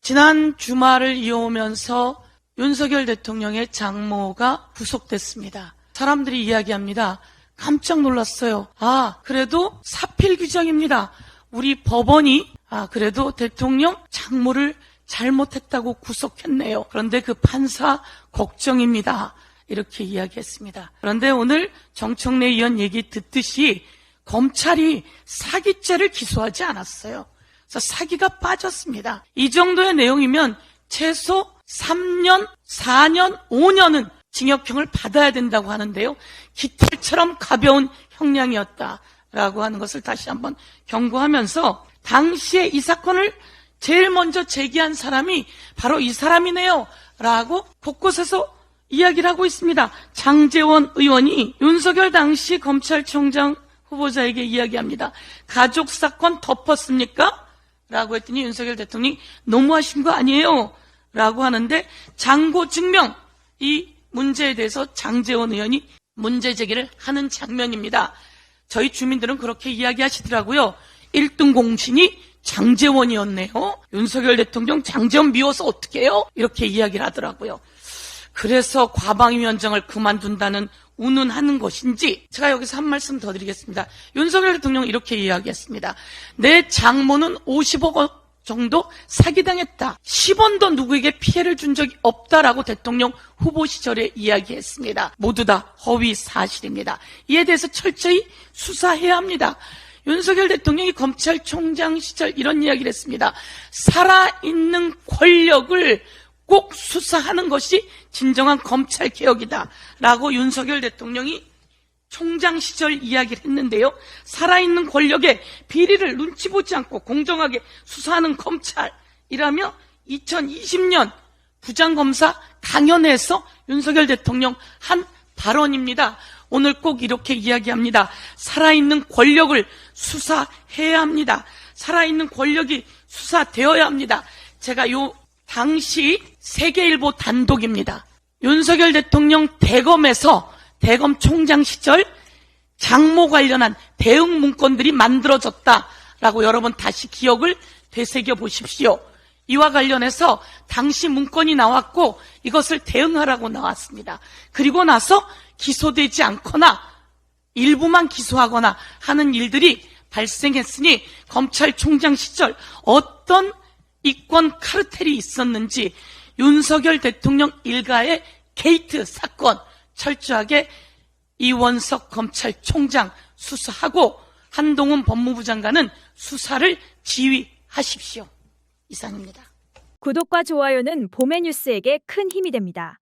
지난 주말을 이어오면서 윤석열 대통령의 장모가 구속됐습니다. 사람들이 이야기합니다. 깜짝 놀랐어요. 그래도 사필 규정입니다. 우리 법원이 그래도 대통령 장모를 잘못했다고 구속했네요. 그런데 그 판사 걱정입니다. 이렇게 이야기했습니다. 그런데 오늘 정청래 의원 얘기 듣듯이 검찰이 사기죄를 기소하지 않았어요. 그래서 사기가 빠졌습니다. 이 정도의 내용이면 최소 3년, 4년, 5년은 징역형을 받아야 된다고 하는데요. 깃털처럼 가벼운 형량이었다라고 하는 것을 다시 한번 경고하면서 당시에 이 사건을 제일 먼저 제기한 사람이 바로 이 사람이네요 라고 곳곳에서 이야기를 하고 있습니다. 장제원 의원이 윤석열 당시 검찰총장 후보자에게 이야기합니다. 가족 사건 덮었습니까? 라고 했더니 윤석열 대통령이 너무하신 거 아니에요? 라고 하는데 장고 증명, 이 문제에 대해서 장제원 의원이 문제 제기를 하는 장면입니다. 저희 주민들은 그렇게 이야기하시더라고요. 1등 공신이 장제원이었네요. 윤석열 대통령 장제원 미워서 어떡해요? 이렇게 이야기를 하더라고요. 그래서 과방위원장을 그만둔다는 운운하는 것인지 제가 여기서 한 말씀 더 드리겠습니다. 윤석열 대통령은 이렇게 이야기했습니다. 내 장모는 50억 원 정도 사기당했다. 10원도 누구에게 피해를 준 적이 없다라고 대통령 후보 시절에 이야기했습니다. 모두 다 허위 사실입니다. 이에 대해서 철저히 수사해야 합니다. 윤석열 대통령이 검찰총장 시절 이런 이야기를 했습니다. 살아있는 권력을 꼭 수사하는 것이 진정한 검찰개혁이다 라고 윤석열 대통령이 총장 시절 이야기를 했는데요. 살아있는 권력의 비리를 눈치 보지 않고 공정하게 수사하는 검찰이라며 2020년 부장검사 강연회에서 윤석열 대통령 한 발언입니다. 오늘 꼭 이렇게 이야기합니다. 살아있는 권력을 수사해야 합니다. 살아있는 권력이 수사되어야 합니다. 제가 요 당시 세계일보 단독입니다. 윤석열 대통령 대검에서 대검 총장 시절 장모 관련한 대응 문건들이 만들어졌다라고 여러분 다시 기억을 되새겨 보십시오. 이와 관련해서 당시 문건이 나왔고 이것을 대응하라고 나왔습니다. 그리고 나서 기소되지 않거나 일부만 기소하거나 하는 일들이 발생했으니 검찰총장 시절 어떤 이권 카르텔이 있었는지 윤석열 대통령 일가의 게이트 사건 철저하게 이원석 검찰총장 수사하고 한동훈 법무부 장관은 수사를 지휘하십시오. 이상입니다. 구독과 좋아요는 봄의 뉴스에게 큰 힘이 됩니다.